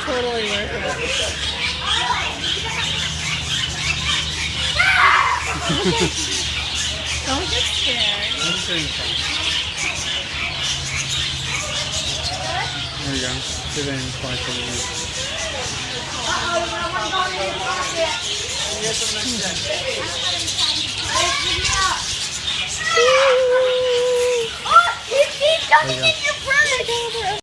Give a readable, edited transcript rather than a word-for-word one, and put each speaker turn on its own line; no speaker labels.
totally worth it. Don't get scared.
I'm doing fine. There we go. Get in twice a week.
Oh, he's jumping in your front.